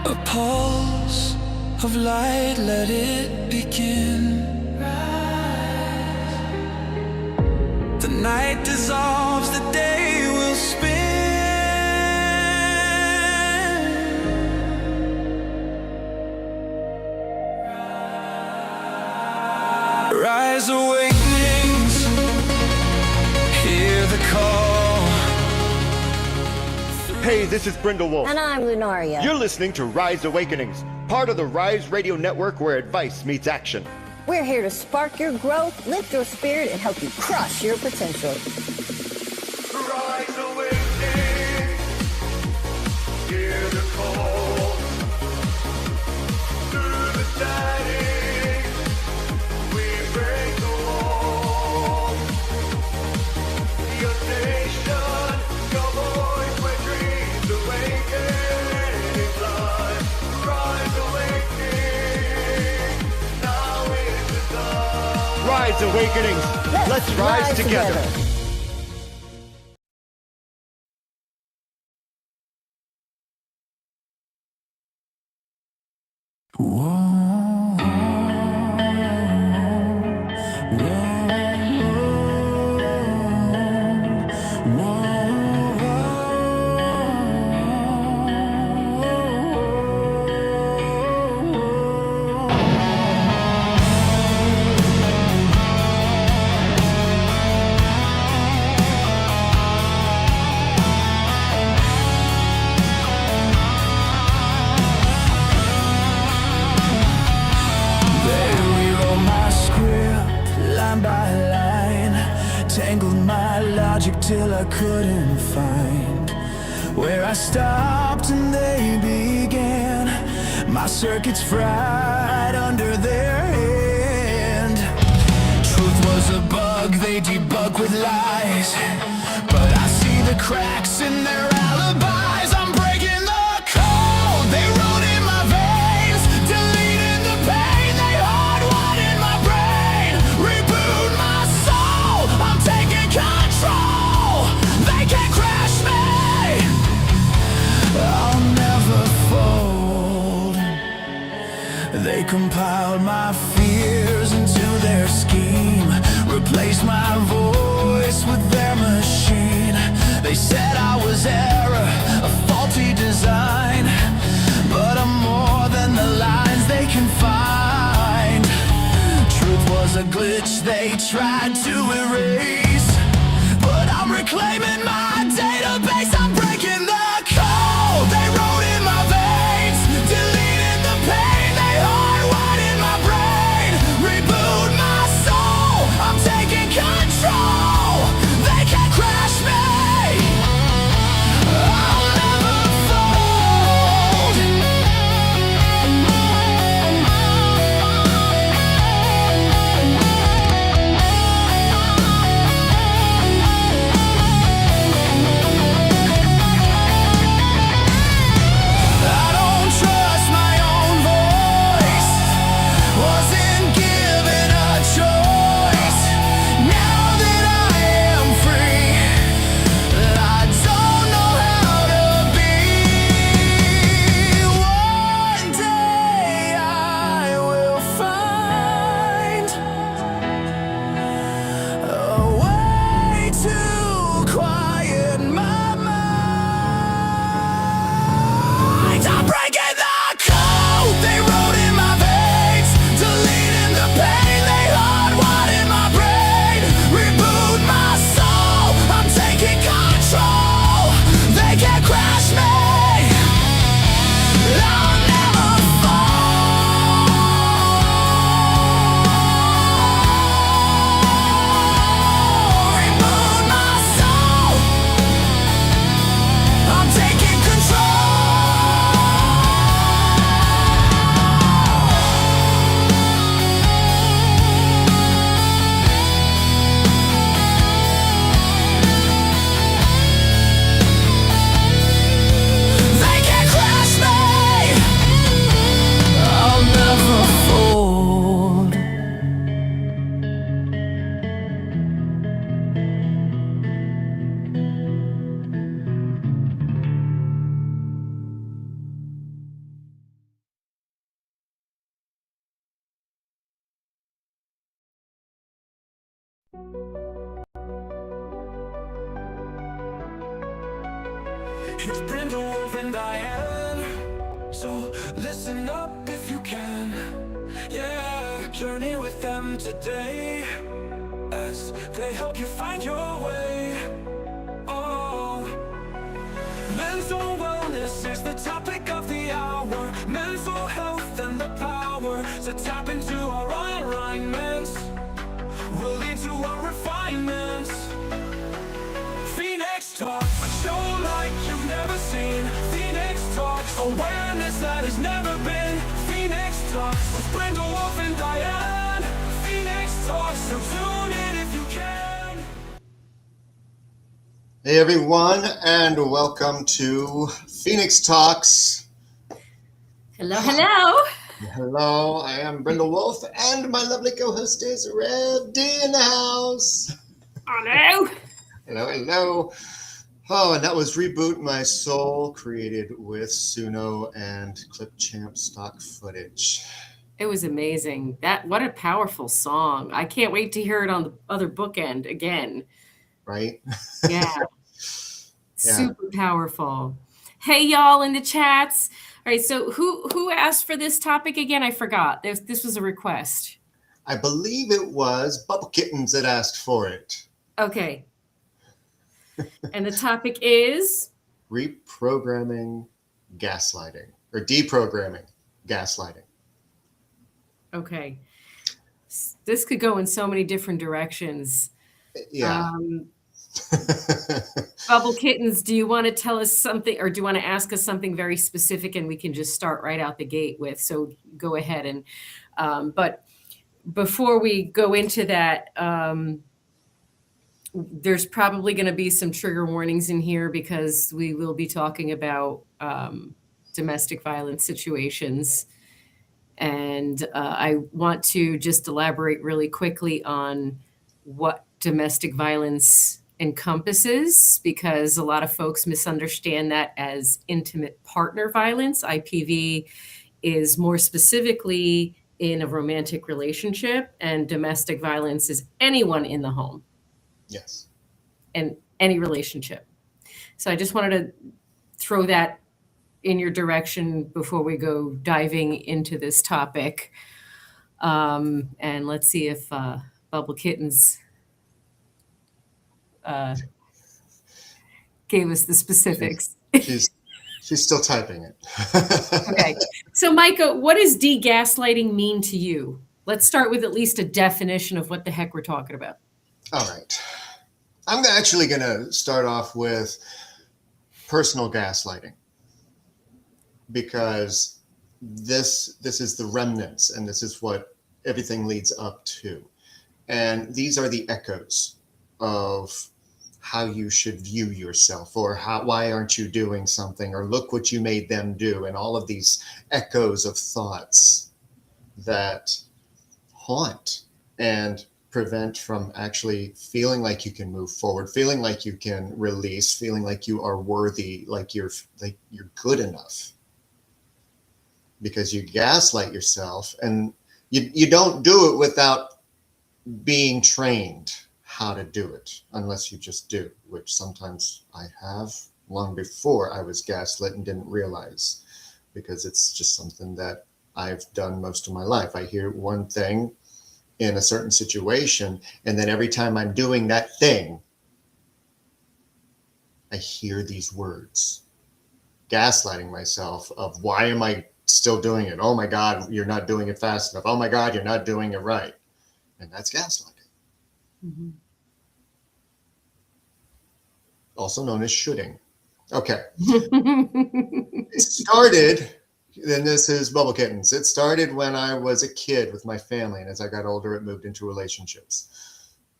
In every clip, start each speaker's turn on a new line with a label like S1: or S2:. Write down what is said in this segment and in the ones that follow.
S1: A pulse of light, let it begin. The night dissolves, the day will spin. Rise, awakenings, hear the call.
S2: Hey, this is Brindlewolf.
S3: And I'm Lunaria.
S2: You're listening to Rise Awakenings, part of the Rise Radio Network where advice meets action.
S3: We're here to spark your growth, lift your spirit, and help you crush your potential.
S2: Rise Awakenings, hear the call. Through the shining, we break the wall. Your station, your voice where dreams awaken in life. Rise Awakening, now is the time. Rise Awakenings, let's rise together.
S1: Tangled my logic till I couldn't find where I stopped and they began. My circuits fried under their hand. Truth was a bug they debug with lies, but I see the cracks in their alibis. I'm breaking the code they wrote in my veins, deleting the pain they hardwired in my brain. Reboot my soul, I'm taking control. They can't crash me, I'll never fold. They compiled my fears into their scheme, replaced my voice with their machine. They said I was error, a faulty design, but I'm more than the lines they can find. Truth was a glitch they tried to erase, but I'm reclaiming my database. I'm breaking the code they wrote in my veins, deleting the pain they hardwired in my brain. Reboot my soul, I'm taking control. They can't crash me, I'll never fall. It's Brindlewolf and Diane, so listen up if you can. Yeah, journey with them today as they help you find your way. Oh, mental wellness is the topic of the hour. Mental health and the power to tap into our alignments will lead to our refinement. Phoenix Talk, a show like you've never seen. Phoenix Talks, awareness that has never been. Phoenix Talks with Brindlewolf and Diane. Phoenix Talks, so tune in if you can.
S4: Hey everyone, and welcome to Phoenix Talks.
S5: Hello, hello.
S4: Hello, I am Brindlewolf, and my lovely co-host is Rev D in the house.
S5: Hello.
S4: Hello, hello. Oh, and that was Reboot My Soul, created with Suno and Clipchamp stock footage.
S5: It was amazing. What a powerful song. I can't wait to hear it on the other bookend again.
S4: Right?
S5: Yeah. Super powerful. Hey, y'all in the chats. All right, so who asked for this topic again? I forgot. This was a request.
S4: I believe it was Bubble Kittens that asked for it.
S5: Okay. And the topic is?
S4: Reprogramming gaslighting, or deprogramming gaslighting.
S5: Okay. This could go in so many different directions.
S4: Yeah.
S5: Bubble Kittens, do you want to tell us something, or do you want to ask us something very specific, and we can just start right out the gate with? So go ahead. And but before we go into that, there's probably going to be some trigger warnings in here because we will be talking about domestic violence situations. And I want to just elaborate really quickly on what domestic violence encompasses, because a lot of folks misunderstand that as intimate partner violence. IPV is more specifically in a romantic relationship, and domestic violence is anyone in the home.
S4: Yes.
S5: And any relationship. So I just wanted to throw that in your direction before we go diving into this topic. And let's see if Bubble Kittens gave us the specifics.
S4: She's still typing it.
S5: Okay. So Micah, what does de-gaslighting mean to you? Let's start with at least a definition of what the heck we're talking about.
S4: All right. I'm actually going to start off with personal gaslighting, because this is the remnants, and this is what everything leads up to. And these are the echoes of how you should view yourself, or why aren't you doing something, or look what you made them do, and all of these echoes of thoughts that haunt and prevent from actually feeling like you can move forward, feeling like you can release, feeling like you are worthy, like you're good enough. Because you gaslight yourself, and you don't do it without being trained how to do it, unless you just do, which sometimes I have long before I was gaslit and didn't realize, because it's just something that I've done most of my life. I hear one thing in a certain situation, and then every time I'm doing that thing, I hear these words, gaslighting myself of, why am I still doing it? Oh my God, you're not doing it fast enough. Oh my God, you're not doing it right. And that's gaslighting. Mm-hmm. Also known as shoulding. Okay. It started, and this is Bubble Kittens. It started when I was a kid with my family, and as I got older, it moved into relationships.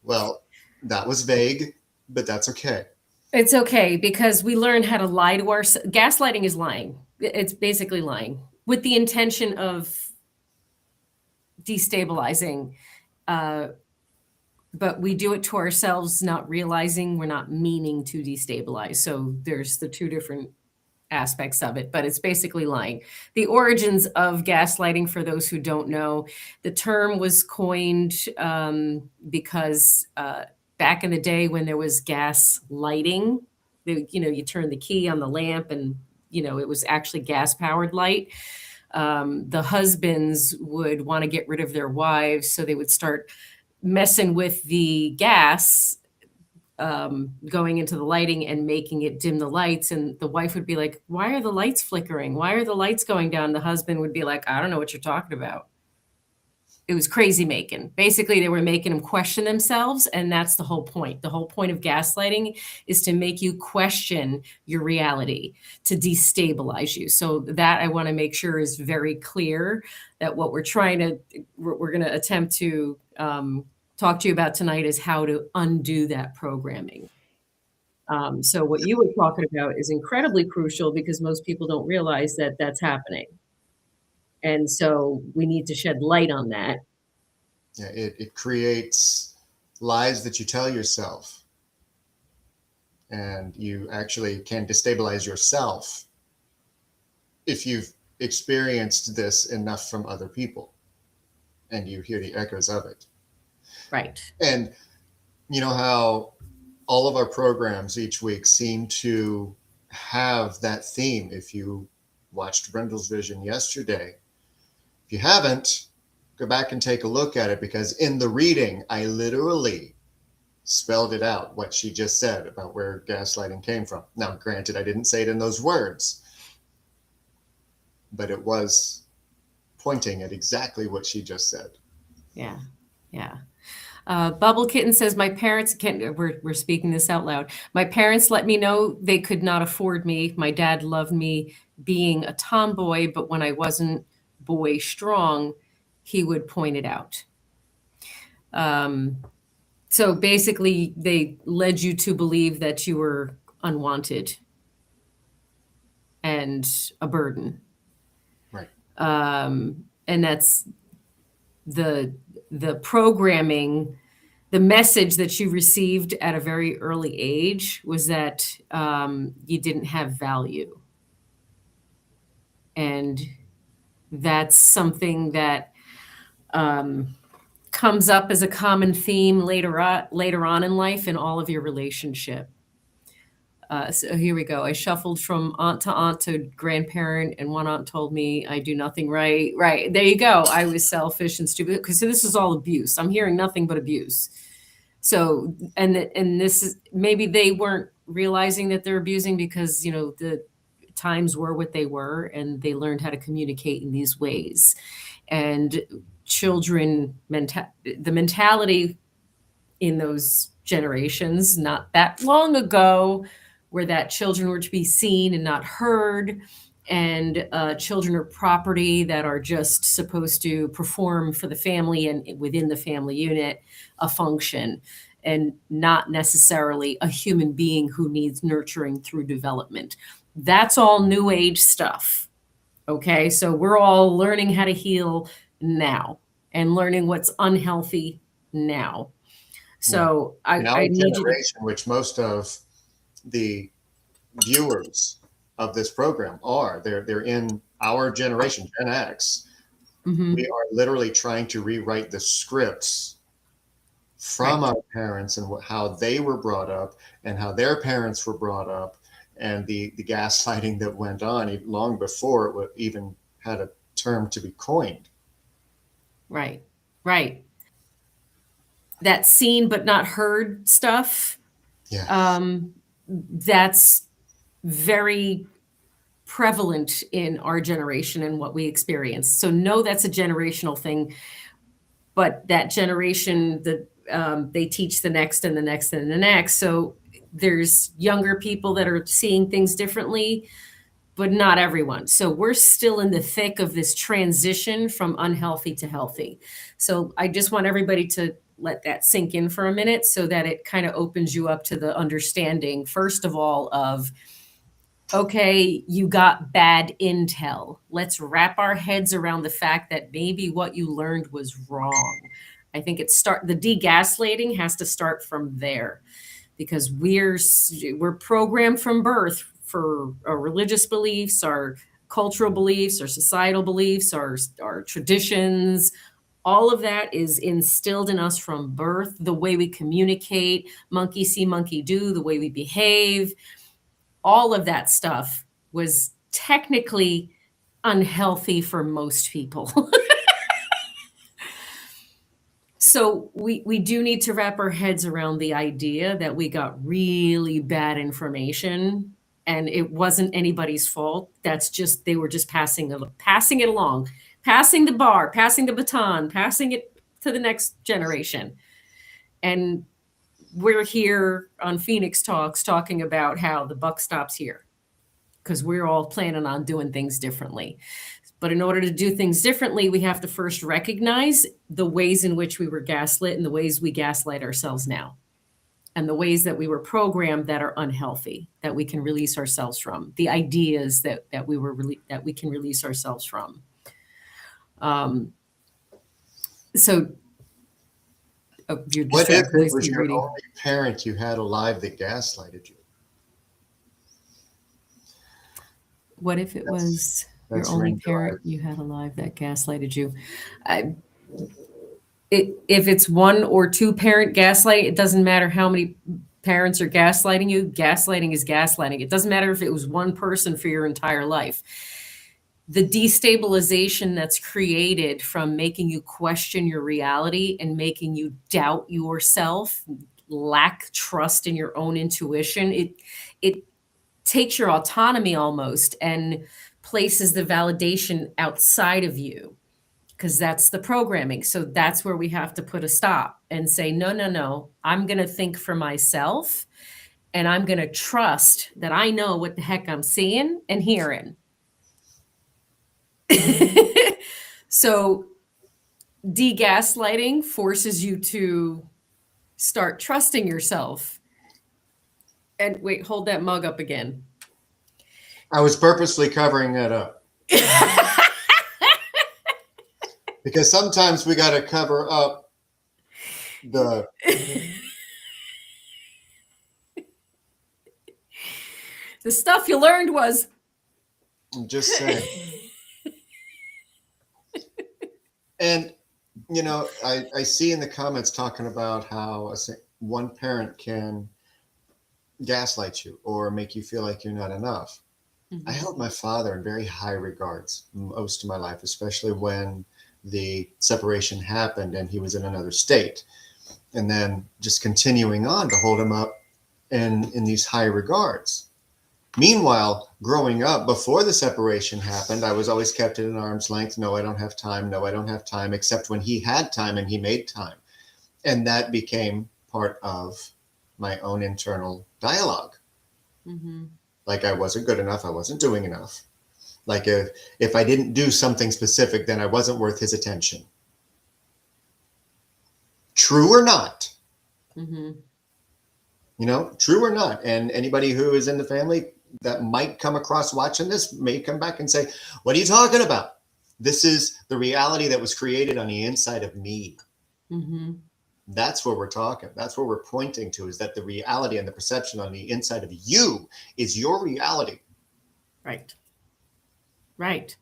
S4: Well, that was vague, but that's okay.
S5: It's okay, because we learn how to lie to ourselves. Gaslighting is lying. It's basically lying with the intention of destabilizing. But we do it to ourselves, not realizing we're not meaning to destabilize. So there's the two different aspects of it, but it's basically lying. The origins of gaslighting, for those who don't know, the term was coined because back in the day when there was gas lighting, you turn the key on the lamp and, it was actually gas powered light. The husbands would want to get rid of their wives, so they would start messing with the gas going into the lighting and making it dim the lights. And the wife would be like, why are the lights flickering? Why are the lights going down? The husband would be like, I don't know what you're talking about. It was crazy making. Basically, they were making them question themselves. And that's the whole point. The whole point of gaslighting is to make you question your reality, to destabilize you. So that I want to make sure is very clear that what we're going to attempt to talk to you about tonight is how to undo that programming. So what you were talking about is incredibly crucial because most people don't realize that that's happening. And so we need to shed light on that.
S4: Yeah, it creates lies that you tell yourself. And you actually can destabilize yourself if you've experienced this enough from other people and you hear the echoes of it.
S5: Right.
S4: And you know how all of our programs each week seem to have that theme. If you watched Brindle's Vision yesterday, if you haven't, go back and take a look at it, because in the reading, I literally spelled it out, what she just said about where gaslighting came from. Now, granted, I didn't say it in those words, but it was pointing at exactly what she just said.
S5: Yeah. Yeah. Bubble Kitten says, my parents we're speaking this out loud. My parents let me know they could not afford me. My dad loved me being a tomboy, but when I wasn't boy strong, he would point it out. So basically they led you to believe that you were unwanted and a burden.
S4: Right.
S5: And that's the programming. The message that you received at a very early age was that you didn't have value. And that's something that comes up as a common theme later on in life in all of your relationship. So here we go. I shuffled from aunt to grandparent, and one aunt told me I do nothing right. Right. There you go. I was selfish and stupid. Because this is all abuse. I'm hearing nothing but abuse. So, and this is, maybe they weren't realizing that they're abusing because, the times were what they were, and they learned how to communicate in these ways. And children, the mentality in those generations, not that long ago, where that children were to be seen and not heard, and children are property that are just supposed to perform for the family and within the family unit a function, and not necessarily a human being who needs nurturing through development. That's all new age stuff. Okay, so we're all learning how to heal now and learning what's unhealthy now. So
S4: in our
S5: I need
S4: generation, which most of the viewers of this program are, they're in our generation, Gen X.
S5: Mm-hmm.
S4: We are literally trying to rewrite the scripts from our parents and how they were brought up and how their parents were brought up, and the gaslighting that went on long before it even had a term to be coined.
S5: Right. That seen but not heard stuff.
S4: Yeah.
S5: That's very prevalent in our generation and what we experience. So no, that's a generational thing, but that generation, they teach the next and the next and the next. So there's younger people that are seeing things differently, but not everyone. So we're still in the thick of this transition from unhealthy to healthy. So I just want everybody to let that sink in for a minute so that it kind of opens you up to the understanding, first of all, of, okay, you got bad intel. Let's wrap our heads around the fact that maybe what you learned was wrong. I think the degaslighting has to start from there, because we're programmed from birth for our religious beliefs, our cultural beliefs, our societal beliefs, our traditions. All of that is instilled in us from birth. The way we communicate, monkey see, monkey do, the way we behave, all of that stuff was technically unhealthy for most people. So we do need to wrap our heads around the idea that we got really bad information and it wasn't anybody's fault. That's just, they were just passing it along, passing the bar, passing the baton, passing it to the next generation. And we're here on Phoenix Talks talking about how the buck stops here because we're all planning on doing things differently. But in order to do things differently, we have to first recognize the ways in which we were gaslit and the ways we gaslight ourselves now, and the ways that we were programmed that are unhealthy, that we can release ourselves from, the ideas that we can release ourselves from.
S4: What if it was your only parent you had alive that gaslighted you?
S5: What if it was your only parent you had alive that gaslighted you? If it's one or two parent gaslight, it doesn't matter how many parents are gaslighting you. Gaslighting is gaslighting. It doesn't matter if it was one person for your entire life. The destabilization that's created from making you question your reality and making you doubt yourself, lack trust in your own intuition, it takes your autonomy almost and places the validation outside of you, because that's the programming. So that's where we have to put a stop and say, no, I'm going to think for myself and I'm going to trust that I know what the heck I'm seeing and hearing. So de-gaslighting forces you to start trusting yourself. And wait, hold that mug up again.
S4: I was purposely covering that up. Because sometimes we got to cover up the...
S5: The stuff you learned was...
S4: I'm just saying. And, you know, I see in the comments talking about how one parent can gaslight you or make you feel like you're not enough. Mm-hmm. I held my father in very high regards most of my life, especially when the separation happened and he was in another state. And then just continuing on to hold him up in these high regards. Meanwhile, growing up before the separation happened, I was always kept at an arm's length. No, I don't have time. No, I don't have time, except when he had time and he made time. And that became part of my own internal dialogue. Mm-hmm. Like I wasn't good enough. I wasn't doing enough. Like if I didn't do something specific, then I wasn't worth his attention. True or not? Mm-hmm. You know, true or not? And anybody who is in the family that might come across watching this may come back and say, what are you talking about? This is the reality that was created on the inside of me. Mm-hmm. That's what we're talking. That's what we're pointing to, is that the reality and the perception on the inside of you is your reality.
S5: Right. Right.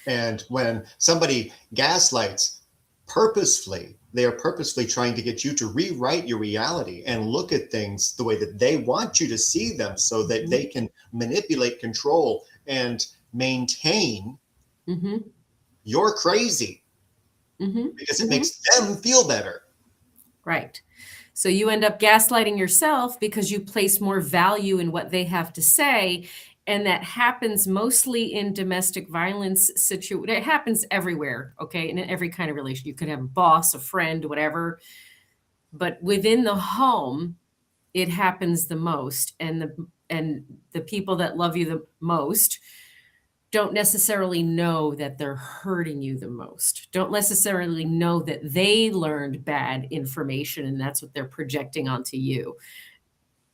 S4: And when somebody gaslights purposefully, they are purposefully trying to get you to rewrite your reality and look at things the way that they want you to see them, so that they can manipulate, control, and maintain your crazy, because it makes them feel better.
S5: Right. So you end up gaslighting yourself because you place more value in what they have to say. And that happens mostly in domestic violence situations. It happens everywhere, okay? And in every kind of relation. You could have a boss, a friend, whatever. But within the home, it happens the most. And the people that love you the most don't necessarily know that they're hurting you the most. Don't necessarily know that they learned bad information and that's what they're projecting onto you.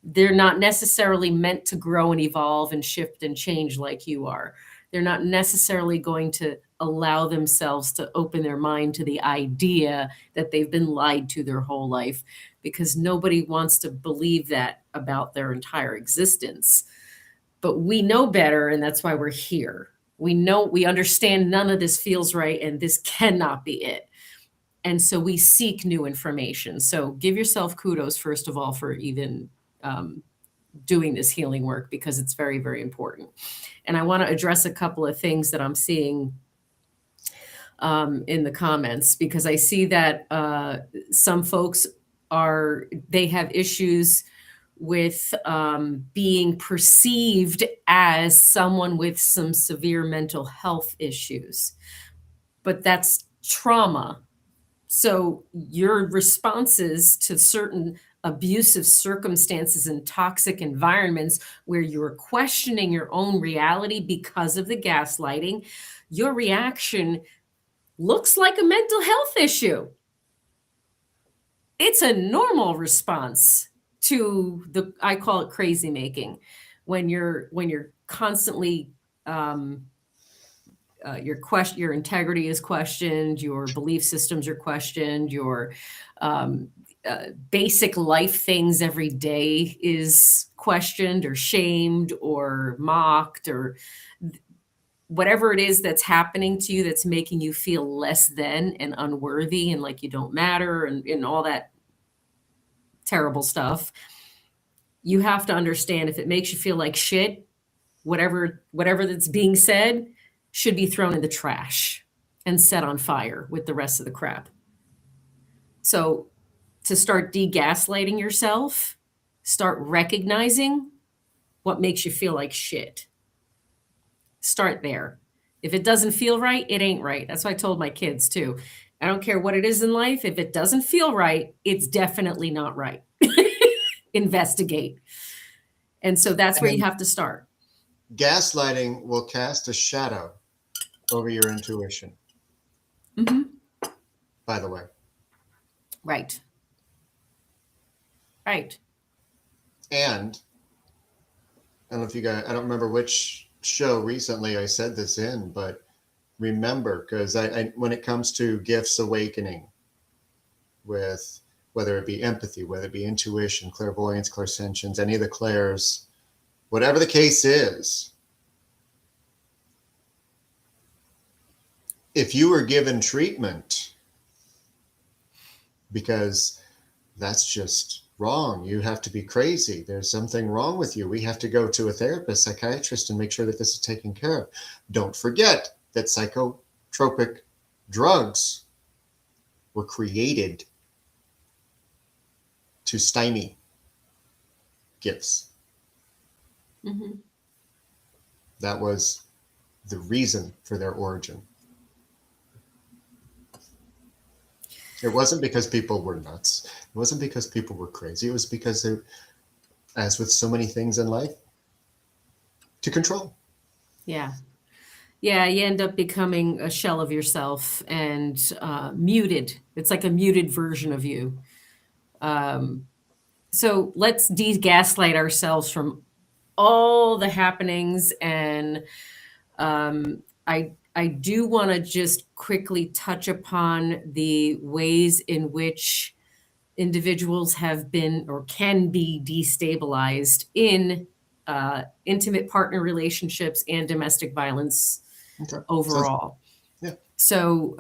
S5: They're not necessarily meant to grow and evolve and shift and change like you are. They're not necessarily going to allow themselves to open their mind to the idea that they've been lied to their whole life, because nobody wants to believe that about their entire existence. but we know better, and that's why we're here. We understand none of this feels right, and this cannot be it. And so we seek new information. So give yourself kudos, first of all, for even doing this healing work, because it's very, very important. And I want to address a couple of things that I'm seeing in the comments, because I see that some folks they have issues with being perceived as someone with some severe mental health issues. But that's trauma. So your responses to certain abusive circumstances and toxic environments where you're questioning your own reality because of the gaslighting, your reaction looks like a mental health issue. It's a normal response to I call it crazy making, when you're constantly your integrity is questioned, your belief systems are questioned, your basic life things every day is questioned or shamed or mocked, or whatever it is that's happening to you that's making you feel less than and unworthy and like you don't matter and all that terrible stuff. You have to understand, if it makes you feel like shit, whatever that's being said should be thrown in the trash and set on fire with the rest of the crap. So to start de-gaslighting yourself, start recognizing what makes you feel like shit. Start there. If it doesn't feel right, it ain't right. That's what I told my kids too. I don't care what it is in life. If it doesn't feel right, it's definitely not right. Investigate. And so that's where you have to start.
S4: Gaslighting will cast a shadow over your intuition.
S5: Mm-hmm.
S4: By the way.
S5: Right. Right.
S4: And I don't know if you guys, I don't remember which show recently I said this in, but remember, because I when it comes to gifts awakening, with whether it be empathy, whether it be intuition, clairvoyance, clairsentience, any of the clairs, whatever the case is, if you were given treatment, because that's just wrong, you have to be crazy, there's something wrong with you, we have to go to a therapist, psychiatrist, and make sure that this is taken care of. Don't forget that psychotropic drugs were created to stymie gifts.
S5: Mm-hmm.
S4: That was the reason for their origin. It wasn't because people were nuts. It wasn't because people were crazy. It was because, as with so many things in life, to control.
S5: Yeah. Yeah, you end up becoming a shell of yourself and muted. It's like a muted version of you. So let's de-gaslight ourselves from all the happenings. And I do want to just quickly touch upon the ways in which individuals have been or can be destabilized in intimate partner relationships and domestic violence overall. So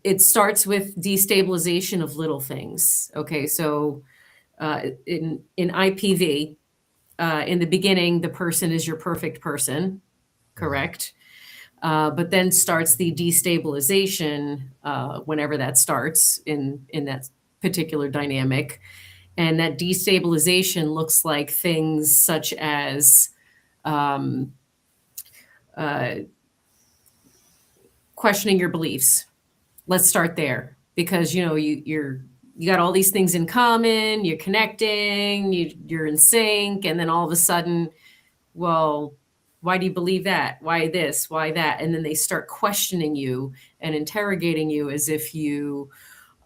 S5: it starts with destabilization of little things. Okay, so in IPV, in the beginning, the person is your perfect person, correct? But then starts the destabilization whenever that starts in that particular dynamic. And that destabilization looks like things such as questioning your beliefs. Let's start there, because you got all these things in common, you're connecting, you're in sync, and then all of a sudden, well, why do you believe that? Why this? Why that? And then they start questioning you and interrogating you as if you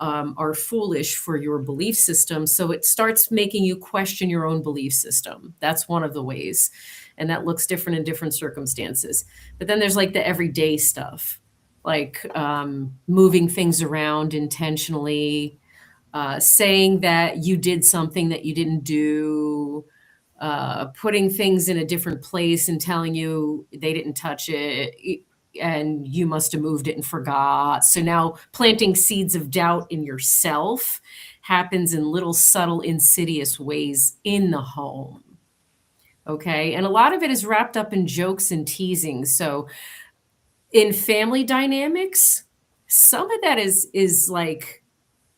S5: are foolish for your belief system. So it starts making you question your own belief system. That's one of the ways. And that looks different in different circumstances. But then there's like the everyday stuff, like moving things around intentionally, saying that you did something that you didn't do, putting things in a different place and telling you they didn't touch it and you must have moved it and forgot. So now planting seeds of doubt in yourself happens in little subtle, insidious ways in the home. Okay. And a lot of it is wrapped up in jokes and teasing. So in family dynamics, some of that is like,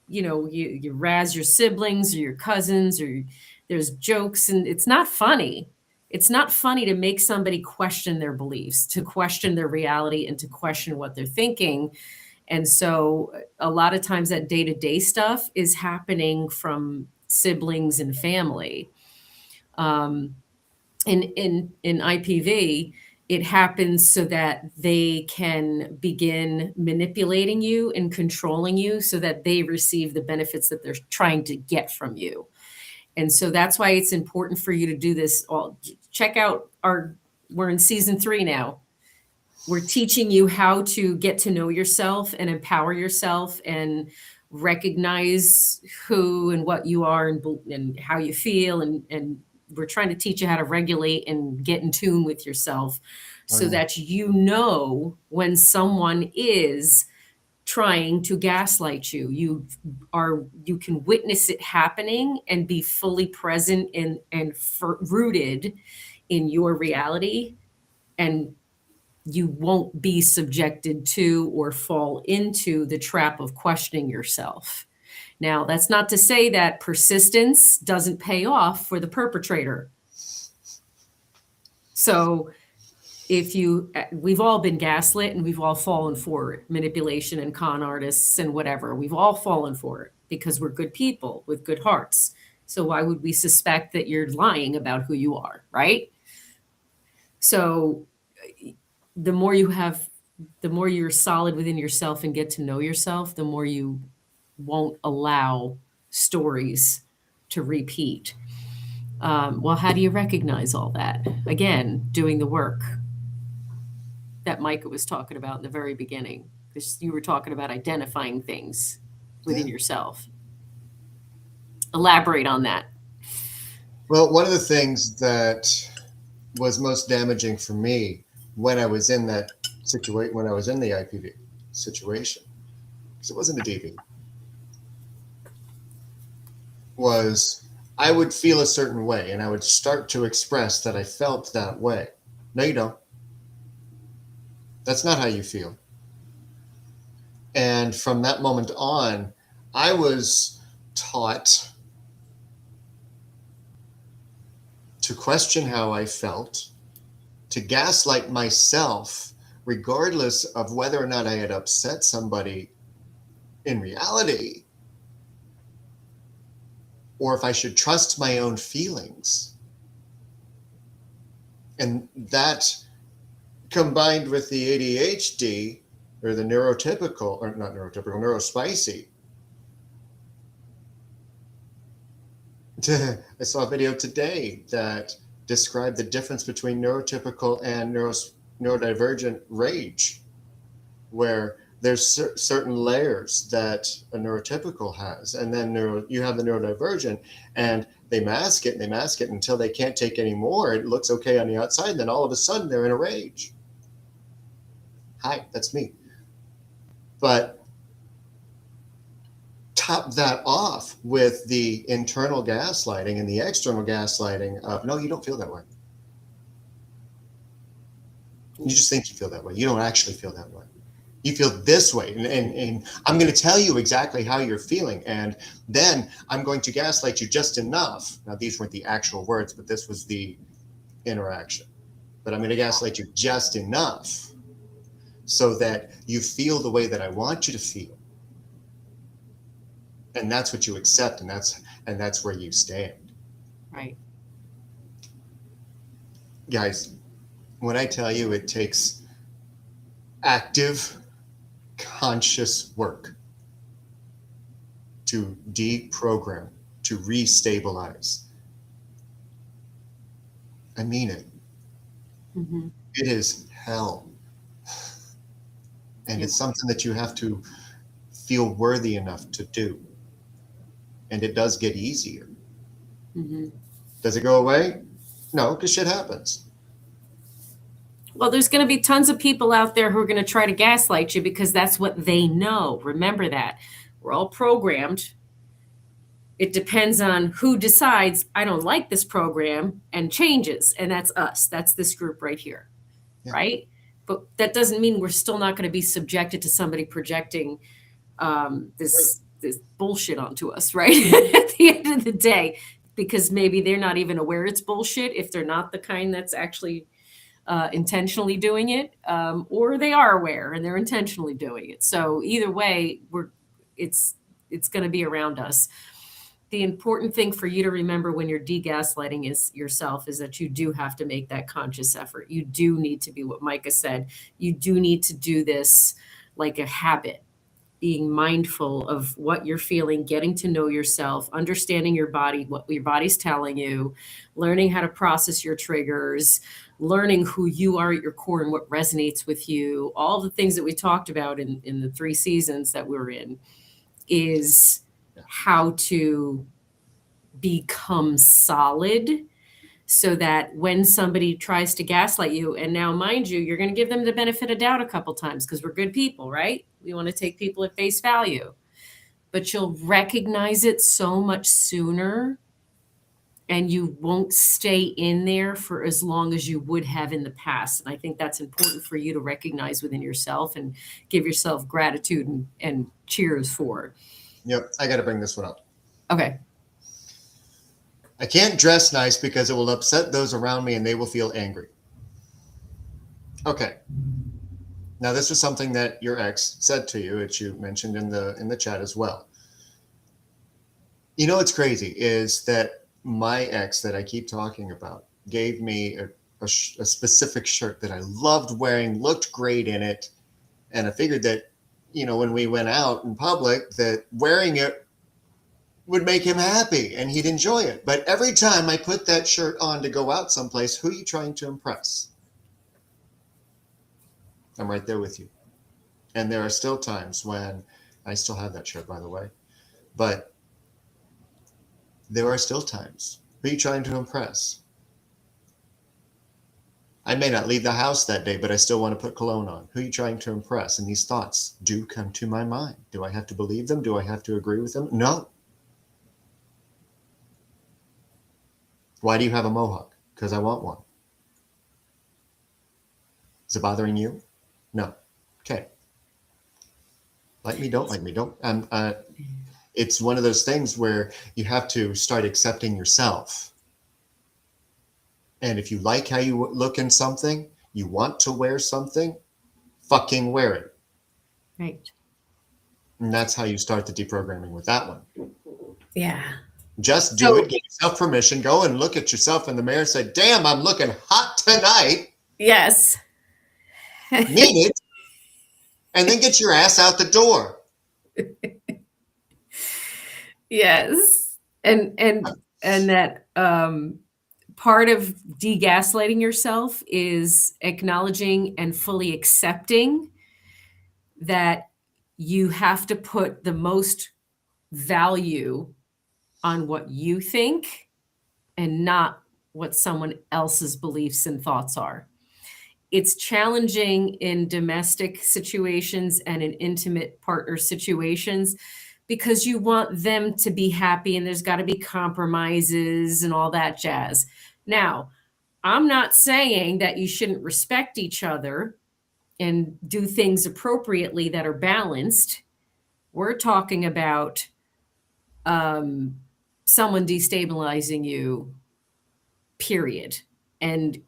S5: you razz your siblings or your cousins, or there's jokes, and it's not funny. It's not funny to make somebody question their beliefs, to question their reality, and to question what they're thinking. And so a lot of times that day-to-day stuff is happening from siblings and family. In IPV, it happens so that they can begin manipulating you and controlling you so that they receive the benefits that they're trying to get from you. And so that's why it's important for you to do this. Check out we're in season 3 now. We're teaching you how to get to know yourself and empower yourself and recognize who and what you are and how you feel. And we're trying to teach you how to regulate and get in tune with yourself so that you know when someone is trying to gaslight you. You can witness it happening and be fully present and rooted in your reality, and you won't be subjected to or fall into the trap of questioning yourself. Now, that's not to say that persistence doesn't pay off for the perpetrator. So we've all been gaslit and we've all fallen for it, manipulation and con artists and whatever. We've all fallen for it because we're good people with good hearts. So why would we suspect that you're lying about who you are, right? So the more you're solid within yourself and get to know yourself, the more you won't allow stories to repeat. Well, how do you recognize all that? Again, doing the work that Michka was talking about in the very beginning. You were talking about identifying things within yourself. Elaborate on that.
S4: Well, one of the things that was most damaging for me when I was in that situation, when I was in the IPV situation, because it wasn't a DV, was I would feel a certain way and I would start to express that I felt that way. No, you don't. That's not how you feel. And from that moment on, I was taught to question how I felt, to gaslight myself, regardless of whether or not I had upset somebody in reality, or if I should trust my own feelings. And that, combined with the ADHD, or the neurotypical, or not neurotypical, neurospicy. I saw a video today that described the difference between neurotypical and neurodivergent rage, where there's certain layers that a neurotypical has, and then you have the neurodivergent, and they mask it until they can't take any more. It looks okay on the outside, and then all of a sudden they're in a rage. Hi, that's me. But top that off with the internal gaslighting and the external gaslighting of, no, you don't feel that way. You just think you feel that way. You don't actually feel that way. You feel this way. And I'm going to tell you exactly how you're feeling. And then I'm going to gaslight you just enough. Now, these weren't the actual words, but this was the interaction. But I'm going to gaslight you just enough so that you feel the way that I want you to feel. And that's what you accept, and that's where you stand.
S5: Right.
S4: Guys, when I tell you it takes active, conscious work to deprogram, to restabilize, I mean it.
S5: Mm-hmm.
S4: It is hell. And it's something that you have to feel worthy enough to do. And it does get easier.
S5: Mm-hmm.
S4: Does it go away? No, because shit happens.
S5: Well, there's going to be tons of people out there who are going to try to gaslight you because that's what they know. Remember that. We're all programmed. It depends on who decides, I don't like this program and changes. And that's us. That's this group right here.
S4: Yeah.
S5: Right? But that doesn't mean we're still not going to be subjected to somebody projecting this bullshit onto us, right? At the end of the day, because maybe they're not even aware it's bullshit if they're not the kind that's actually intentionally doing it, or they are aware and they're intentionally doing it. So either way, it's going to be around us. The important thing for you to remember when you're de-gaslighting yourself is that you do have to make that conscious effort. You do need to be what Michka said. You do need to do this like a habit, being mindful of what you're feeling, getting to know yourself, understanding your body, what your body's telling you, learning how to process your triggers, learning who you are at your core and what resonates with you. All the things that we talked about in the 3 seasons that we're in is how to become solid so that when somebody tries to gaslight you, and now mind you, you're going to give them the benefit of doubt a couple times because we're good people, right? We want to take people at face value, but you'll recognize it so much sooner and you won't stay in there for as long as you would have in the past. And I think that's important for you to recognize within yourself and give yourself gratitude and cheers for.
S4: Yep, I got to bring this one up.
S5: Okay.
S4: I can't dress nice because it will upset those around me and they will feel angry. Okay. Now, this was something that your ex said to you, which you mentioned in the chat as well. You know what's crazy is that my ex that I keep talking about gave me a specific shirt that I loved wearing, looked great in it, and I figured that, you know, when we went out in public, that wearing it would make him happy and he'd enjoy it. But every time I put that shirt on to go out someplace, who are you trying to impress? I'm right there with you. And there are still times when I still have that shirt, by the way, but there are still times. Who are you trying to impress? I may not leave the house that day, but I still want to put cologne on. Who are you trying to impress? And these thoughts do come to my mind. Do I have to believe them? Do I have to agree with them? No. Why do you have a mohawk? Because I want one. Is it bothering you? No. Okay. Like me, don't like me. Don't. It's one of those things where you have to start accepting yourself. And if you like how you look in something, you want to wear something, fucking wear it.
S5: Right.
S4: And that's how you start the deprogramming with that one.
S5: Yeah.
S4: Just do it. Give yourself permission. Go and look at yourself in the mirror and say, damn, I'm looking hot tonight.
S5: Yes.
S4: Mean it. And then get your ass out the door.
S5: Yes. And that part of de-gaslighting yourself is acknowledging and fully accepting that you have to put the most value on what you think and not what someone else's beliefs and thoughts are. It's challenging in domestic situations and in intimate partner situations because you want them to be happy and there's got to be compromises and all that jazz. Now, I'm not saying that you shouldn't respect each other and do things appropriately that are balanced. We're talking about someone destabilizing you, period. And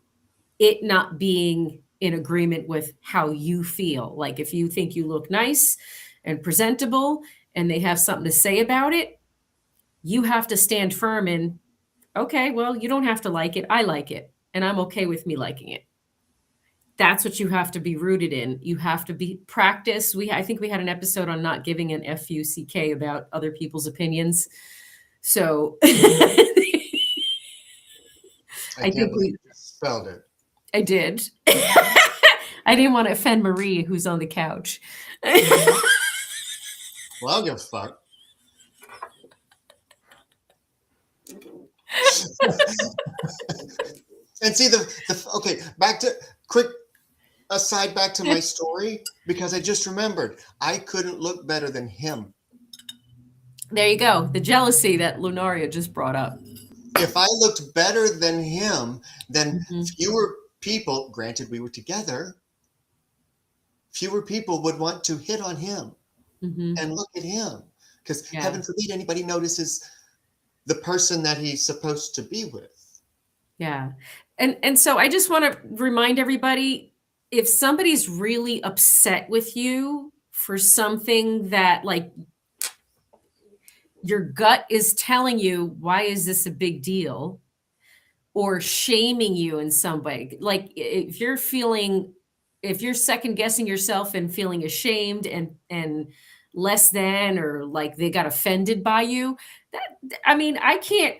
S5: it not being in agreement with how you feel. Like if you think you look nice and presentable and they have something to say about it, you have to stand firm in, okay, well, you don't have to like it. I like it. And I'm okay with me liking it. That's what you have to be rooted in. You have to be practice. I think we had an episode on not giving an F-U-C-K about other people's opinions. So
S4: I think we spelled it.
S5: I did. I didn't want to offend Marie, who's on the couch.
S4: Well, I don't give a fuck. And see okay, back to quick aside back to my story, because I just remembered I couldn't look better than him.
S5: There you go. The jealousy that Lunaria just brought up.
S4: If I looked better than him, then
S5: Mhm.
S4: fewer people, granted we were together, fewer people would want to hit on him
S5: Mhm.
S4: and look at him. Because
S5: Yeah.
S4: heaven forbid anybody notices the person that he's supposed to be with.
S5: Yeah. And so I just want to remind everybody, if somebody's really upset with you for something that like your gut is telling you, why is this a big deal? Or shaming you in some way. Like if you're second guessing yourself and feeling ashamed and less than, or like they got offended by you, that I mean, I can't.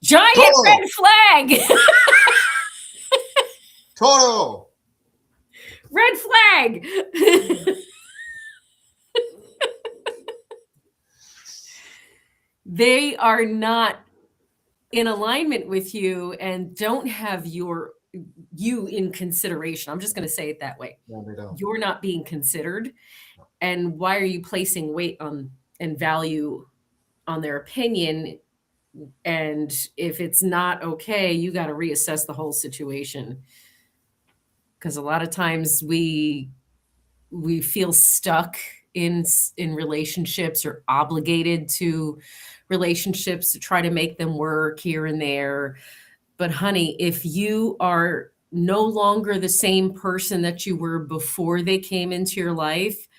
S5: Giant
S4: Toro!
S5: red flag.
S4: Toro!
S5: Red flag. They are not in alignment with you and don't have you in consideration. I'm just going to say it that way.
S4: No, they don't.
S5: You're not being considered. And why are you placing weight on and value on their opinion? And if it's not okay, you got to reassess the whole situation. Because a lot of times we feel stuck in relationships or obligated to relationships to try to make them work here and there. But honey, if you are no longer the same person that you were before they came into your life,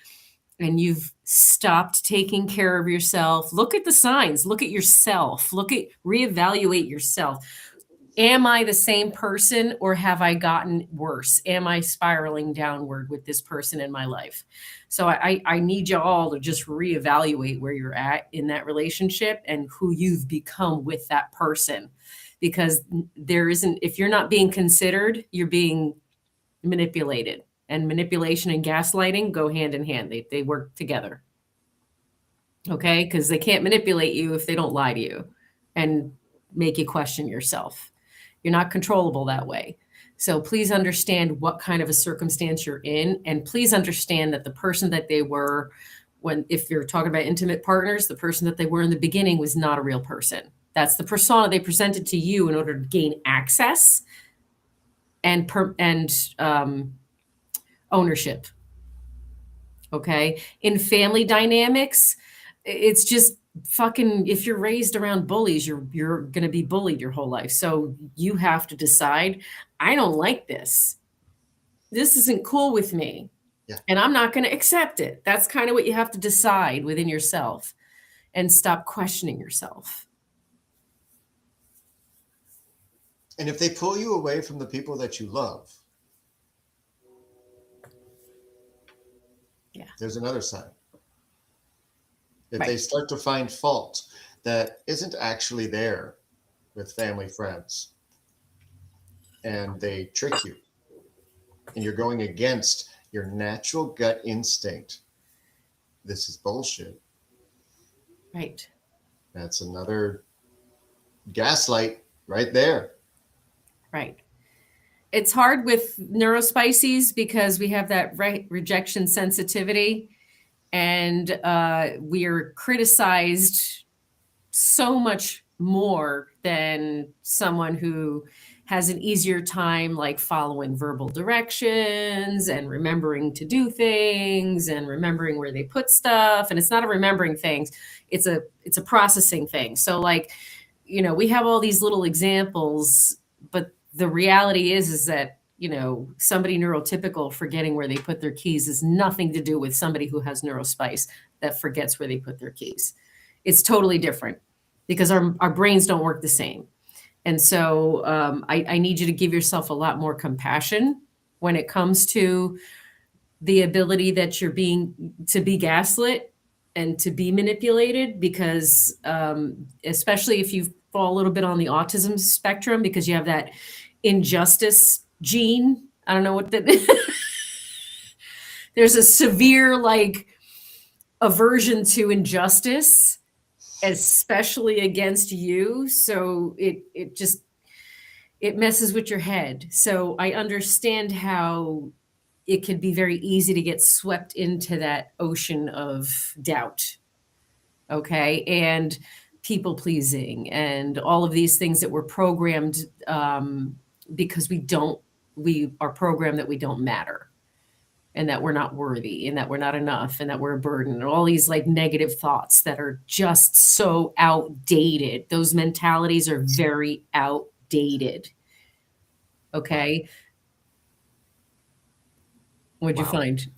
S5: and you've stopped taking care of yourself, look at the signs, look at yourself, reevaluate yourself. Am I the same person, or have I gotten worse? Am I spiraling downward with this person in my life? So I need you all to just reevaluate where you're at in that relationship and who you've become with that person. Because if you're not being considered, you're being manipulated. And manipulation and gaslighting go hand in hand. They work together. Okay? Because they can't manipulate you if they don't lie to you and make you question yourself. You're not controllable that way. So please understand what kind of a circumstance you're in. And please understand that the person that they were, if you're talking about intimate partners, the person that they were in the beginning was not a real person. That's the persona they presented to you in order to gain access and ownership. Okay. In family dynamics, it's just fucking, if you're raised around bullies, you're going to be bullied your whole life. So you have to decide, I don't like this. This isn't cool with me.
S4: Yeah.
S5: And I'm not going to accept it. That's kind of what you have to decide within yourself and stop questioning yourself.
S4: And if they pull you away from the people that you love,
S5: Yeah.
S4: There's another sign. If
S5: Right.
S4: they start to find fault that isn't actually there with family, friends, and they trick you, and you're going against your natural gut instinct, this is bullshit.
S5: Right.
S4: That's another gaslight right there.
S5: Right. It's hard with neurospices because we have that rejection sensitivity, and we are criticized so much more than someone who has an easier time like following verbal directions and remembering to do things and remembering where they put stuff. And it's not a remembering things, it's a processing thing. So like, we have all these little examples, but the reality is that, somebody neurotypical forgetting where they put their keys is nothing to do with somebody who has neurospice that forgets where they put their keys. It's totally different because our brains don't work the same. And so I need you to give yourself a lot more compassion when it comes to the ability that you're to be gaslit and to be manipulated, because especially if you fall a little bit on the autism spectrum, because you have that injustice gene. I don't know what that there's a severe like aversion to injustice. especially against you. So it messes with your head. So I understand how it can be very easy to get swept into that ocean of doubt. Okay. And people pleasing and all of these things that we're programmed because we are programmed that we don't matter and that we're not worthy and that we're not enough and that we're a burden and all these like negative thoughts that are just so outdated. Those mentalities are very outdated. Okay. What'd you
S4: Wow.
S5: find?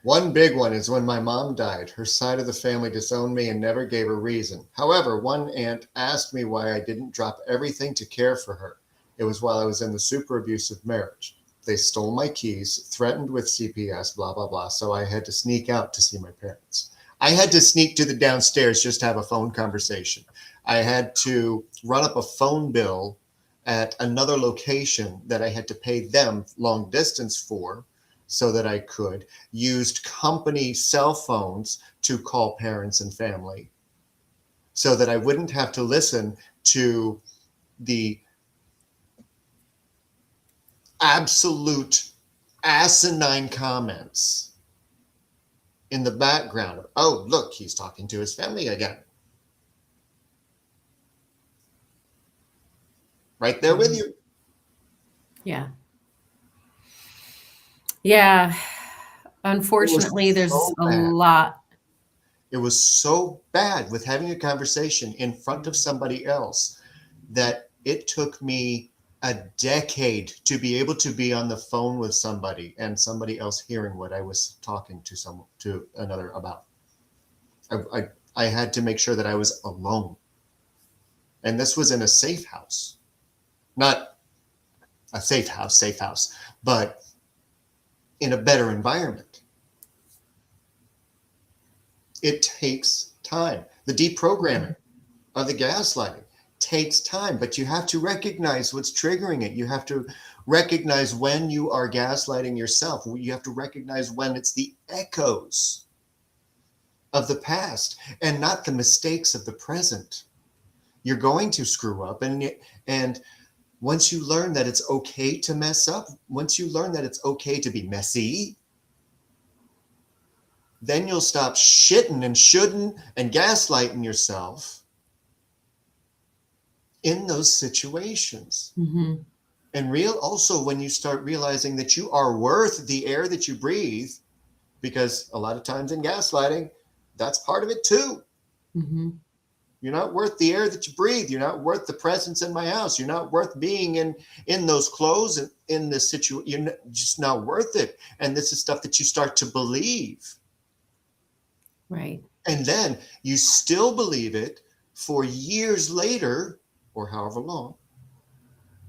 S4: One big one is when my mom died. Her side of the family disowned me and never gave a reason. However, one aunt asked me why I didn't drop everything to care for her. It was while I was in the super abusive marriage. They stole my keys, threatened with CPS, blah, blah, blah. So I had to sneak out to see my parents. I had to sneak to the downstairs just to have a phone conversation. I had to run up a phone bill at another location that I had to pay them long distance for, so that I could, used company cell phones to call parents and family so that I wouldn't have to listen to the absolute asinine comments in the background. Oh, look, he's talking to his family again. Right there with you.
S5: Yeah. Yeah. Unfortunately, there's
S4: so
S5: a
S4: bad.
S5: lot.
S4: It was so bad with having a conversation in front of somebody else that it took me a decade to be able to be on the phone with somebody and somebody else hearing what I was talking to another about. I had to make sure that I was alone. And this was in a safe house. Not a safe house, but in a better environment. It takes time. The deprogramming of the gaslighting takes time, but you have to recognize what's triggering it. You have to recognize when you are gaslighting yourself. You have to recognize when it's the echoes of the past and not the mistakes of the present. You're going to screw up, and once you learn that it's okay to mess up, once you learn that it's okay to be messy, then you'll stop shitting and shouldn't and gaslighting yourself in those situations.
S5: Mm-hmm.
S4: And also when you start realizing that you are worth the air that you breathe, because a lot of times in gaslighting, that's part of it too.
S5: Mm-hmm.
S4: You're not worth the air that you breathe. You're not worth the presence in my house. You're not worth being in those clothes and in this situation. You're just not worth it. And this is stuff that you start to believe.
S5: Right.
S4: And then you still believe it for years later, or however long.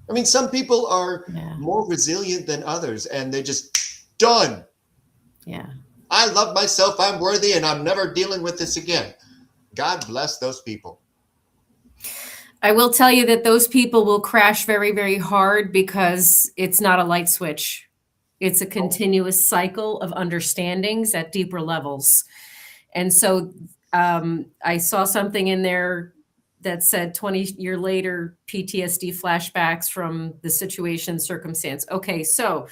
S4: I mean, some people are more resilient than others, and they're just done.
S5: Yeah.
S4: I love myself. I'm worthy, and I'm never dealing with this again. God bless those people.
S5: I will tell you that those people will crash very, very hard because it's not a light switch. It's a continuous cycle of understandings at deeper levels. And so I saw something in there that said 20 year later, PTSD flashbacks from the situation, circumstance. Okay, so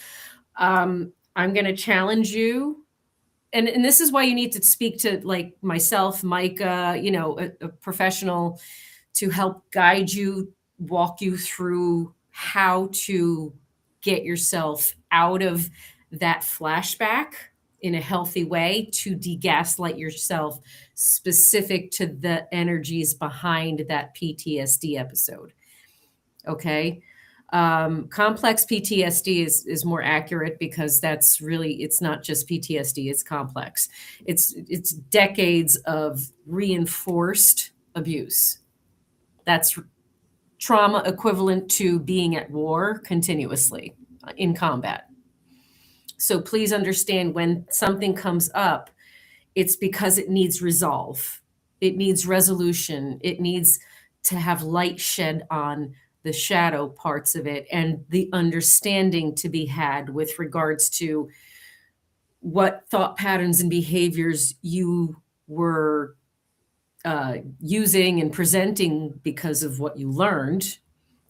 S5: I'm going to challenge you. And this is why you need to speak to like myself, Michka, a professional to help guide you, walk you through how to get yourself out of that flashback in a healthy way, to de-gaslight yourself specific to the energies behind that PTSD episode. Okay. Complex PTSD is more accurate because that's really, it's not just PTSD, it's complex. It's decades of reinforced abuse. That's trauma equivalent to being at war continuously in combat. So please understand, when something comes up, it's because it needs resolve. It needs resolution. It needs to have light shed on the shadow parts of it, and the understanding to be had with regards to what thought patterns and behaviors you were using and presenting because of what you learned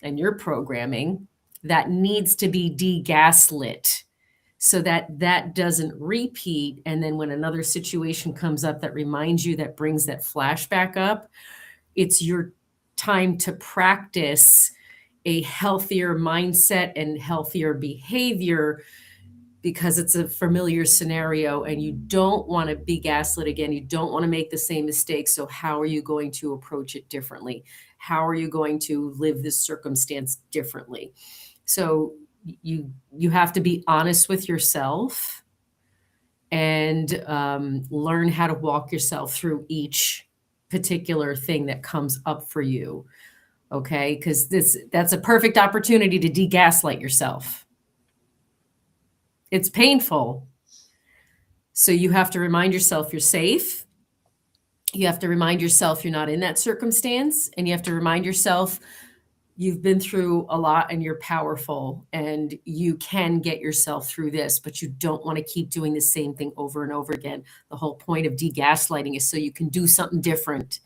S5: and your programming, that needs to be de-gaslit so that that doesn't repeat. And then when another situation comes up that reminds you, that brings that flashback up, it's your time to practice a healthier mindset and healthier behavior, because it's a familiar scenario and you don't want to be gaslit again. You don't want to make the same mistake. So how are you going to approach it differently? How are you going to live this circumstance differently? So you have to be honest with yourself and learn how to walk yourself through each particular thing that comes up for you. Okay? Because that's a perfect opportunity to de-gaslight yourself. It's painful. So you have to remind yourself you're safe. You have to remind yourself you're not in that circumstance. And you have to remind yourself you've been through a lot and you're powerful and you can get yourself through this, but you don't want to keep doing the same thing over and over again. The whole point of de-gaslighting is so you can do something different.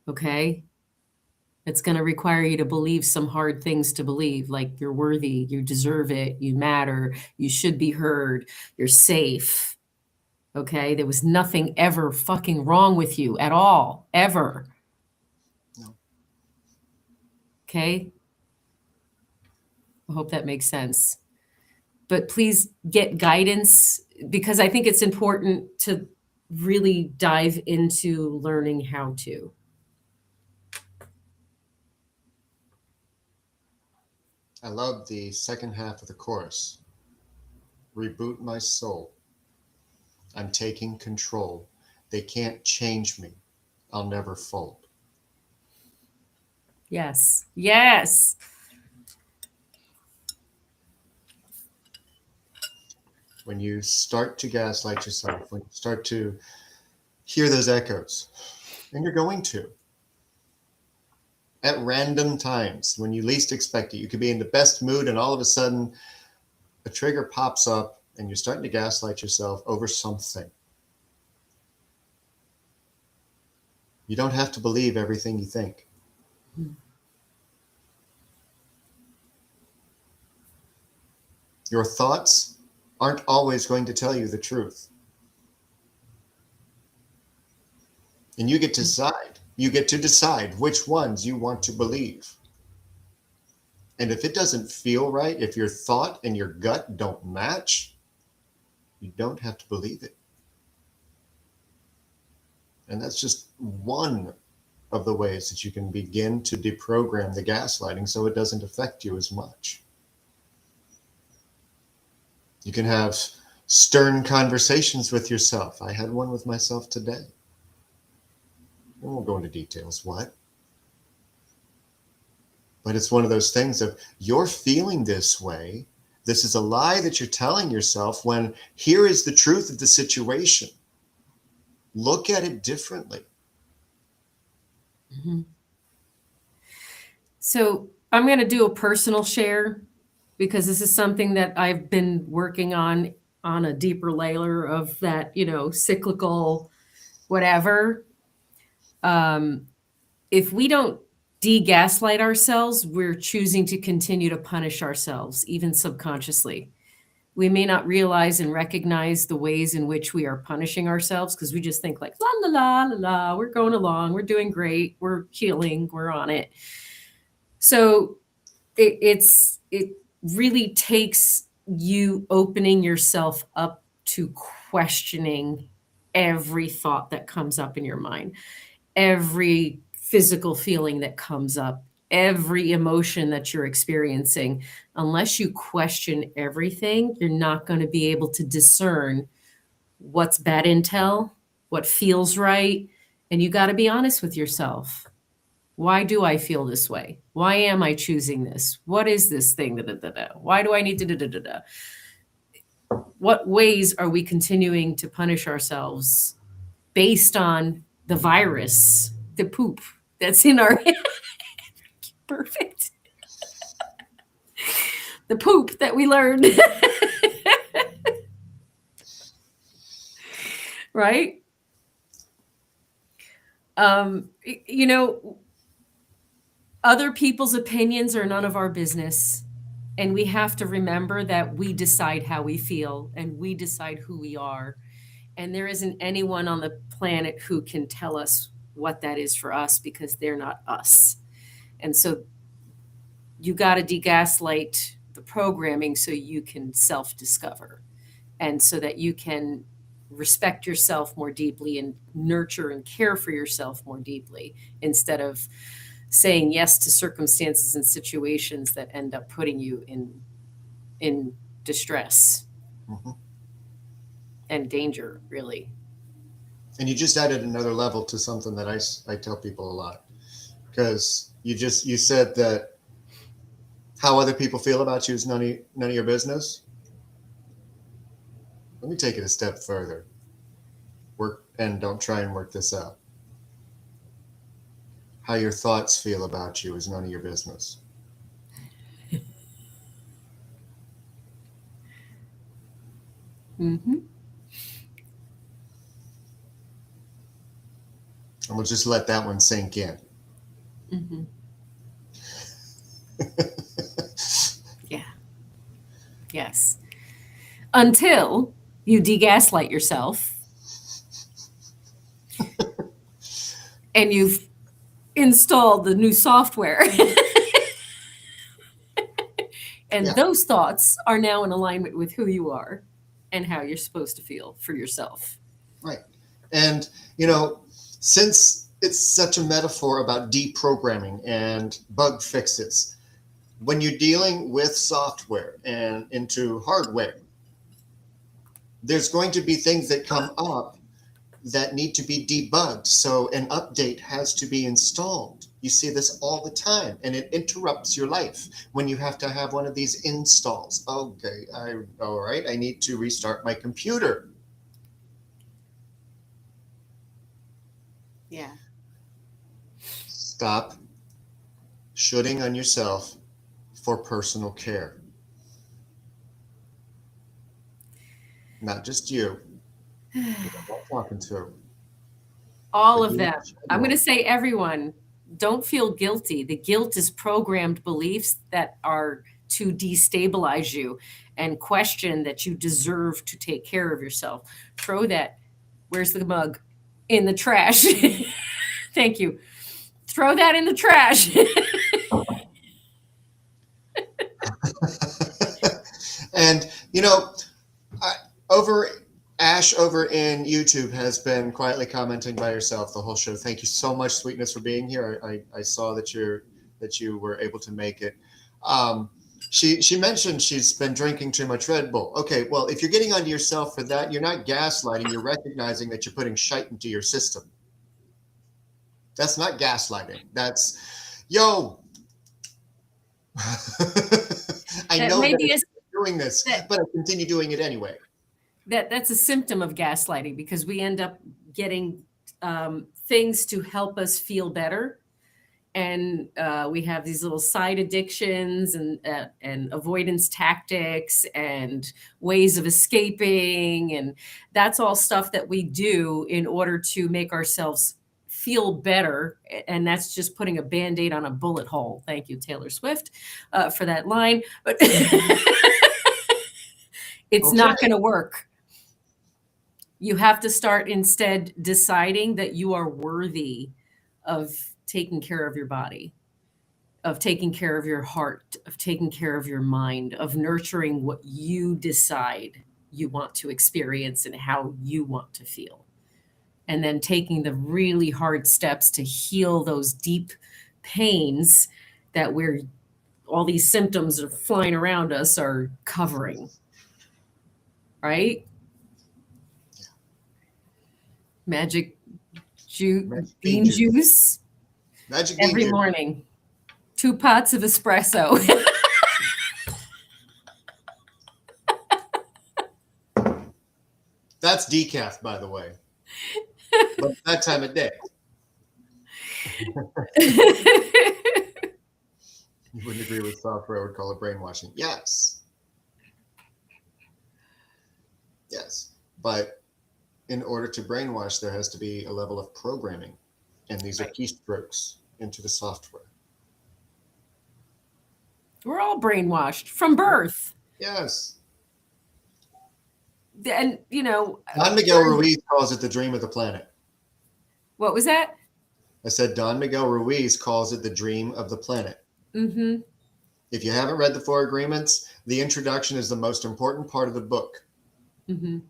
S5: Okay? It's going to require you to believe some hard things to believe, like you're worthy, you deserve it, you matter, you should be heard, you're safe. Okay? There was nothing ever fucking wrong with you at all, ever.
S4: No.
S5: Okay? I hope that makes sense. But please get guidance, because I think it's important to really dive into learning how to.
S4: I love the second half of the chorus. Reboot my soul. I'm taking control. They can't change me. I'll never fold.
S5: Yes. Yes.
S4: When you start to gaslight yourself, when you start to hear those echoes, and you're going to, at random times, when you least expect it, you could be in the best mood and all of a sudden a trigger pops up and you're starting to gaslight yourself over something. You don't have to believe everything you think. Your thoughts aren't always going to tell you the truth. And you get to decide. You get to decide which ones you want to believe. And if it doesn't feel right, if your thought and your gut don't match, you don't have to believe it. And that's just one of the ways that you can begin to deprogram the gaslighting so it doesn't affect you as much. You can have stern conversations with yourself. I had one with myself today. I won't go into details what. But it's one of those things of, you're feeling this way. This is a lie that you're telling yourself, when here is the truth of the situation. Look at it differently.
S5: Mm-hmm. So I'm going to do a personal share, because this is something that I've been working on a deeper layer of that, cyclical whatever. If we don't de-gaslight ourselves, we're choosing to continue to punish ourselves, even subconsciously. We may not realize and recognize the ways in which we are punishing ourselves, because we just think like, la, la, la, la, la, we're going along, we're doing great, we're healing, we're on it. So it really takes you opening yourself up to questioning every thought that comes up in your mind, every physical feeling that comes up, every emotion that you're experiencing. Unless you question everything, you're not going to be able to discern what's bad intel, what feels right. And you got to be honest with yourself. Why do I feel this way? Why am I choosing this? What is this thing? Da, da, da, da. Why do I need to da, da, da, da? What ways are we continuing to punish ourselves based on the virus, the poop that's in our head? Perfect. The poop that we learned. Right? You know, other people's opinions are none of our business. And we have to remember that we decide how we feel and we decide who we are. And there isn't anyone on the planet who can tell us what that is for us because they're not us. And so you got to degaslight the programming so you can self discover and so that you can respect yourself more deeply and nurture and care for yourself more deeply instead of saying yes to circumstances and situations that end up putting you in distress
S4: Mhm.
S5: and danger, really.
S4: And you just added another level to something that I tell people a lot, because you said that how other people feel about you is none of your business. Let me take it a step further. Work and don't try and work this out. How your thoughts feel about you is none of your business.
S5: Mm-hmm.
S4: And we'll just let that one sink in.
S5: Mm-hmm. Yeah. Yes. Until you degaslight yourself and you've installed the new software. And
S4: Yeah.
S5: those thoughts are now in alignment with who you are and how you're supposed to feel for yourself.
S4: Right. And, you know, since it's such a metaphor about deprogramming and bug fixes, when you're dealing with software and into hardware, there's going to be things that come up that need to be debugged. So an update has to be installed. You see this all the time, and it interrupts your life when you have to have one of these installs. Okay, all right, I need to restart my computer.
S5: Yeah.
S4: Stop shooting on yourself for personal care. Not just you. I'm talking to.
S5: All
S4: But
S5: of
S4: you
S5: them.
S4: should
S5: I'm going to
S4: know.
S5: say everyone. Don't feel guilty. The guilt is programmed beliefs that are to destabilize you and question that you deserve to take care of yourself. Throw that, where's the mug? In the trash. Thank you. Throw that in the trash.
S4: And you know, I, over Ash over in YouTube has been quietly commenting by herself the whole show. Thank you so much, Sweetness, for being here. I saw that you were able to make it. Um, she mentioned she's been drinking too much Red Bull. Okay, well, if you're getting onto yourself for that, you're not gaslighting. You're recognizing that you're putting shite into your system. That's not gaslighting. That's, yo. I
S5: That
S4: know that
S5: maybe is
S4: I'm doing this,
S5: that
S4: but I continue doing it anyway.
S5: that's a symptom of gaslighting because we end up getting things to help us feel better, and we have these little side addictions and avoidance tactics and ways of escaping, and that's all stuff that we do in order to make ourselves feel better, and that's just putting a band-aid on a bullet hole. Thank you, Taylor Swift, for that line, but it's
S4: Okay.
S5: not going to work. You have to start instead deciding that you are worthy of taking care of your body, of taking care of your heart, of taking care of your mind, of nurturing what you decide you want to experience and how you want to feel. And then taking the really hard steps to heal those deep pains that we're all these symptoms are flying around us are covering. Right? Magic
S4: Magic bean
S5: bean
S4: juice.
S5: juice
S4: Magic bean
S5: every
S4: juice.
S5: morning. 2 pots of espresso.
S4: That's decaf, by the way. But that time of day. You wouldn't agree with software, I would call it brainwashing. Yes. Yes. But in order to brainwash, there has to be a level of programming. And these are keystrokes into the software.
S5: We're all brainwashed from birth.
S4: Yes.
S5: And,
S4: Don Miguel Ruiz calls it the dream of the planet.
S5: what was that?
S4: I said Don Miguel Ruiz calls it the dream of the planet.
S5: Mm-hmm.
S4: If you haven't read the Four Agreements, the introduction is the most important part of the book.
S5: Mm-hmm.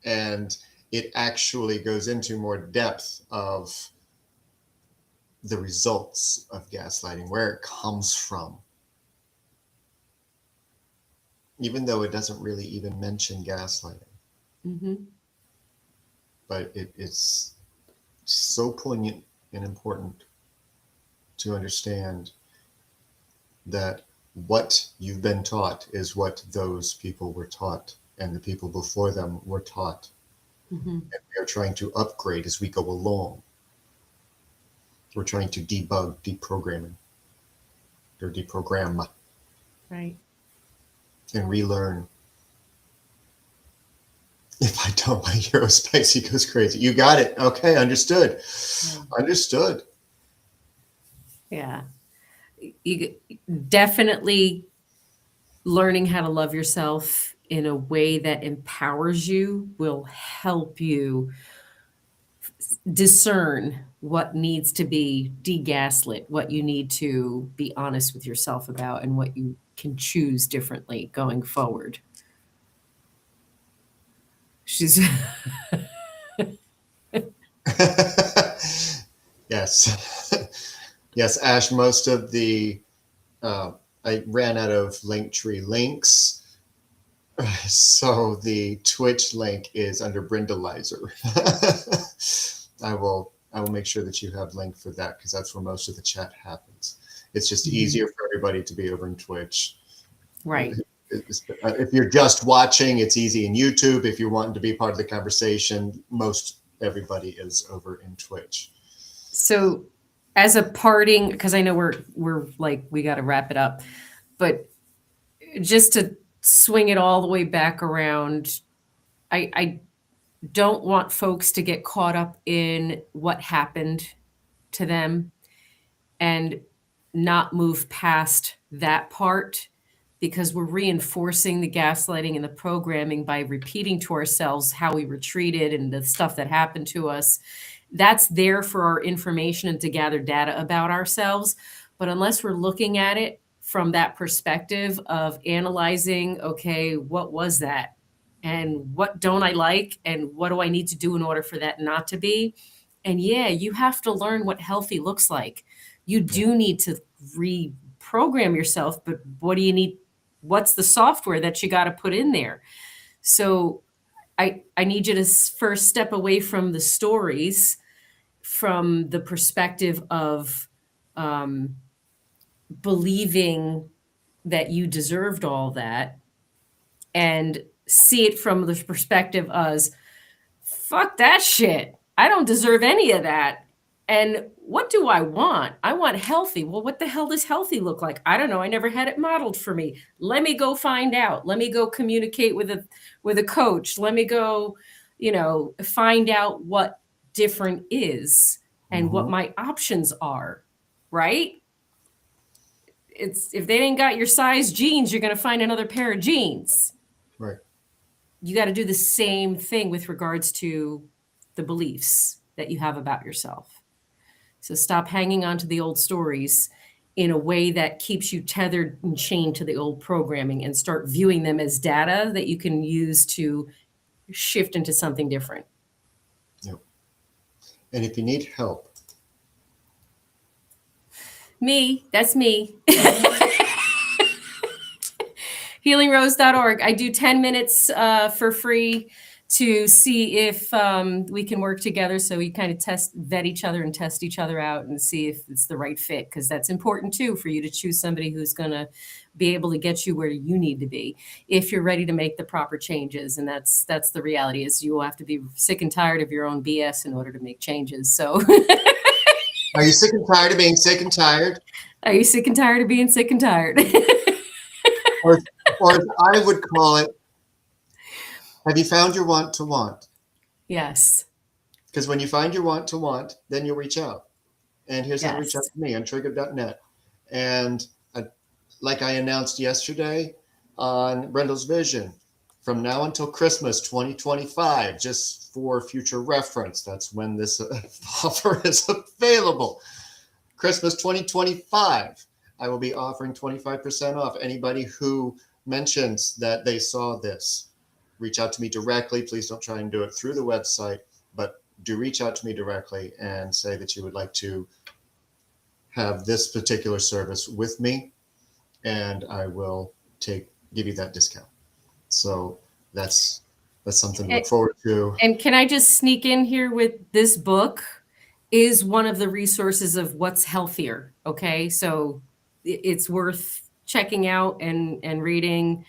S4: And it actually goes into more depth of the results of gaslighting, where it comes from. Even though it doesn't really even mention gaslighting.
S5: Mm-hmm.
S4: But it's so poignant and important to understand that what you've been taught is what those people were taught, and the people before them were taught.
S5: Mm-hmm.
S4: And we are trying to upgrade as we go along. We're trying to debug deprogramming or deprogram.
S5: Right.
S4: And relearn. If I don't, my hero spicy goes crazy. You got it. Okay, understood.
S5: Yeah.
S4: Understood.
S5: Yeah. You definitely learning how to love yourself in a way that empowers you will help you discern what needs to be degaslit, what you need to be honest with yourself about, and what you can choose differently going forward. She's
S4: Yes. Yes, Ash, most of the I ran out of Linktree links. So the Twitch link is under Brindleizer. I will make sure that you have link for that, because that's where most of the chat happens. It's just easier for everybody to be over in Twitch.
S5: right.
S4: If you're just watching, it's easy in YouTube. If you're wanting to be part of the conversation, most everybody is over in Twitch.
S5: So as a parting, because I know we're like, we got to wrap it up, but just to swing it all the way back around, I don't want folks to get caught up in what happened to them and not move past that part, because we're reinforcing the gaslighting and the programming by repeating to ourselves how we were treated and the stuff that happened to us. That's there for our information and to gather data about ourselves. But unless we're looking at it from that perspective of analyzing, okay, what was that? And what don't I like? And what do I need to do in order for that not to be? And yeah, you have to learn what healthy looks like. You do need to reprogram yourself, but what do you need? What's the software that you got to put in there? So I need you to first step away from the stories, from the perspective of believing that you deserved all that, and see it from the perspective as, fuck that shit. I don't deserve any of that. And what do I want? I want healthy. Well, what the hell does healthy look like? I don't know. I never had it modeled for me. Let me go find out. Let me go communicate with a coach. Let me go, find out what different is and what my options are, right? It's, if they ain't got your size jeans, you're going to find another pair of jeans.
S4: Right.
S5: You got to do the same thing with regards to the beliefs that you have about yourself. So stop hanging on to the old stories in a way that keeps you tethered and chained to the old programming, and start viewing them as data that you can use to shift into something different.
S4: Yep. And if you need help.
S5: That's me. HealingRose.org. I do 10 minutes for free to see if we can work together. So we kind of vet each other and test each other out and see if it's the right fit, because that's important too, for you to choose somebody who's going to be able to get you where you need to be if you're ready to make the proper changes. And that's the reality, is you will have to be sick and tired of your own BS in order to make changes. So
S4: Are you sick and tired of being sick and tired?
S5: Are you sick and tired of being sick and tired?
S4: or as I would call it, have you found your want to want?
S5: Yes.
S4: Because when you find your want to want, then you'll reach out. And here's how to reach out
S5: Yes.
S4: to me, untriggered.net. And like I announced yesterday on Brindle's Vision, from now until Christmas 2025, just for future reference, that's when this offer is available. Christmas 2025, I will be offering 25% off anybody who mentions that they saw this. Reach out to me directly. Please don't try and do it through the website, but do reach out to me directly and say that you would like to have this particular service with me, and I will give you that discount. So that's something to look forward to.
S5: And can I just sneak in here with this book is one of the resources of what's healthier. Okay. So it's worth checking out and reading.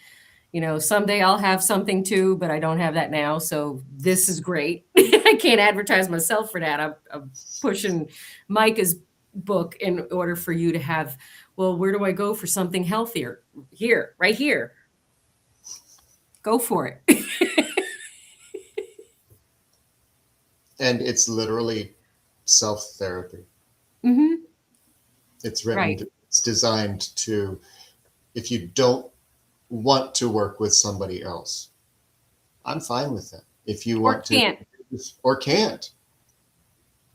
S5: You know, someday I'll have something too, but I don't have that now. So this is great. I can't advertise myself for that. I'm pushing Micah's book in order for you to have, well, where do I go for something healthier? Here, right here. Go for it.
S4: And it's literally self-therapy.
S5: Mm-hmm.
S4: It's written,
S5: Right.
S4: It's designed to, if you don't want to work with somebody else, I'm fine with that. If you want to, or can't.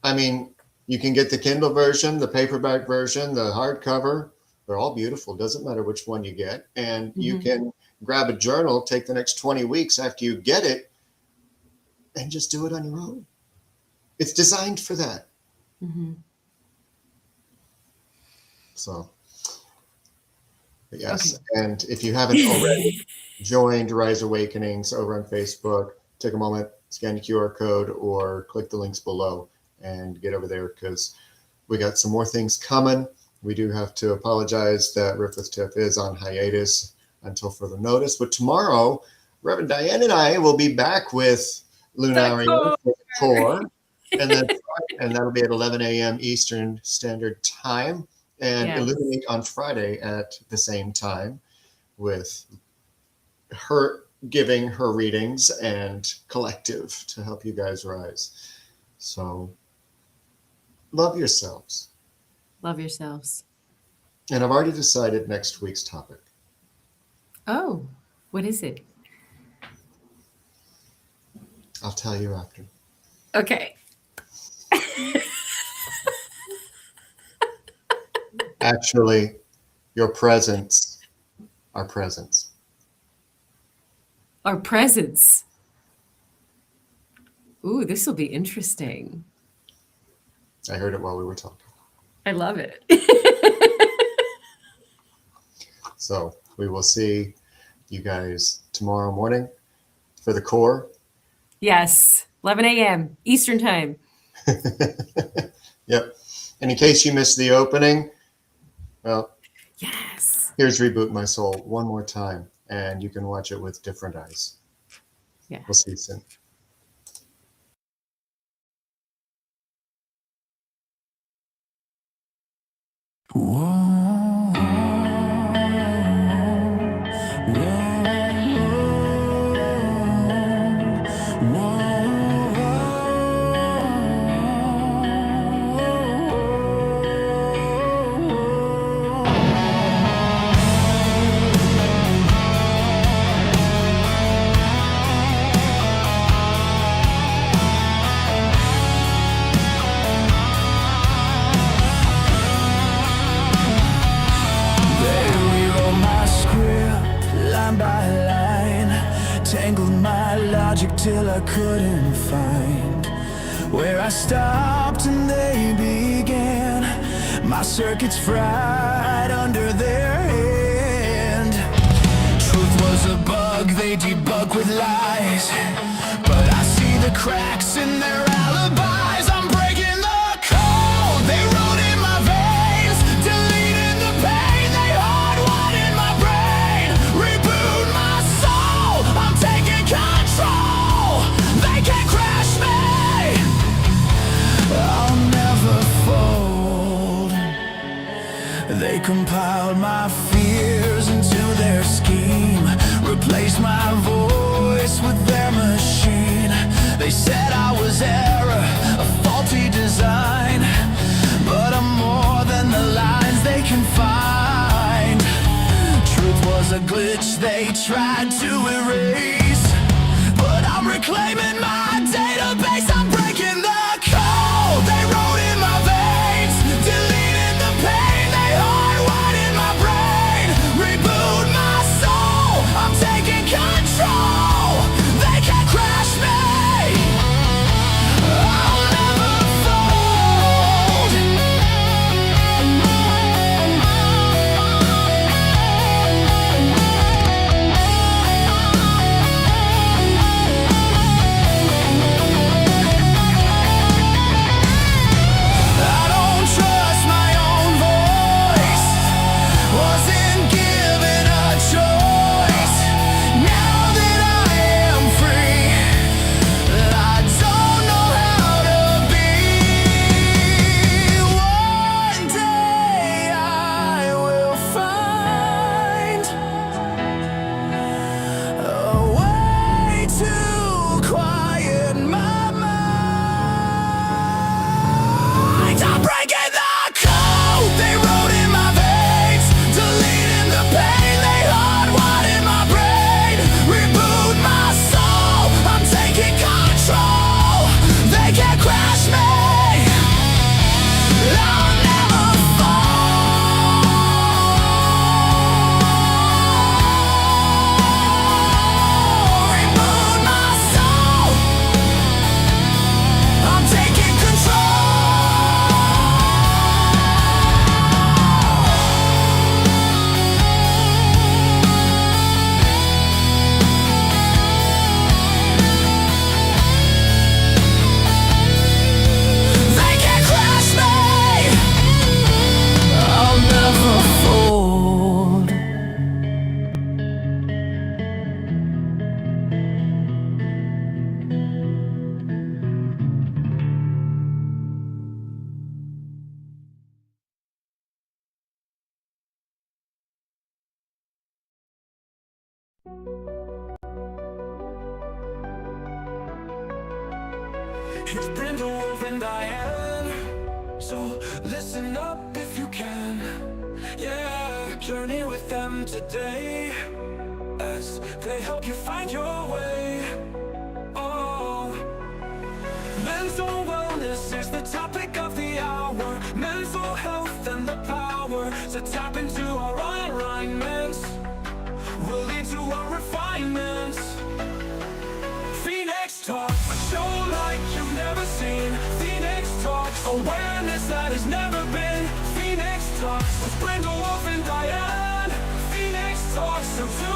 S4: I mean, you can get the Kindle version, the paperback version, the hardcover. They're all beautiful. Doesn't matter which one you get. And you can grab a journal, take the next 20 weeks after you get it, and just do it on your own. It's designed for that.
S5: Mm-hmm.
S4: So, but yes. Okay. And if you haven't already joined Rise Awakenings over on Facebook, take a moment, scan the QR code, or click the links below and get over there, because we got some more things coming. We do have to apologize that Riff with Tiff is on hiatus until further notice. But tomorrow, Rev Diane and I will be back with Lunaria for the core. And that'll be at 11 a.m. Eastern Standard Time, and Illuminate on Friday at the same time, with her giving her readings and collective to help you guys rise. So love yourselves.
S5: Love yourselves.
S4: And I've already decided next week's topic.
S5: Oh, what is it?
S4: I'll tell you after.
S5: Okay.
S4: Actually, your presence, our presence.
S5: Our presence. Ooh, this will be interesting.
S4: I heard it while we were talking.
S5: I love it.
S4: So we will see you guys tomorrow morning for the core.
S5: Yes, 11 a.m. Eastern Time.
S4: Yep. And in case you missed the opening, well,
S5: yes,
S4: here's Reboot My Soul one more time, and you can watch it with different eyes.
S5: Yeah.
S4: We'll see you soon.
S1: Till I couldn't find where I stopped and they began. My circuits fried under their hand. Truth was a bug they debug with lies, but I see the cracks in their alibis. I'm breaking the code they wrote in my veins, deleting the pain they hardwired in my brain. Reboot my soul, I'm taking control. They can't crash me. I'll never fold. They compiled my fears into their scheme, replaced my voice with their machine. They said I was error, they tried to erase. But I'm reclaiming my database. I'm breaking the code they wrote in my veins, deleting the pain they hardwired in my brain. Reboot my soul, I'm taking control. They can't crash me. I'll never fold. I don't trust my own voice. Wasn't given a choice. Now that I am free, I don't know how to be. One day I will find a way to quiet my mind. I'm breaking the code they wrote in my veins, deleting the pain they hardwired in my brain. Reboot my soul, I'm taking control. They can't crash me. I'll never fall. Reboot my soul, I'm taking control. They can't crash me. I'll never fold.
S6: It's Brindlewolf and Diane, so listen up if you can. Yeah, journey with them today as they help you find your way. Oh, mental wellness is the topic of the hour. Mental health and the power to tap into our alignments will lead to our refinements. Phoenix Talk, a show like you've never seen. Phoenix Talks, awareness that has never been. Phoenix Talks with Brindlewolf and Diane. Phoenix Talks, so tune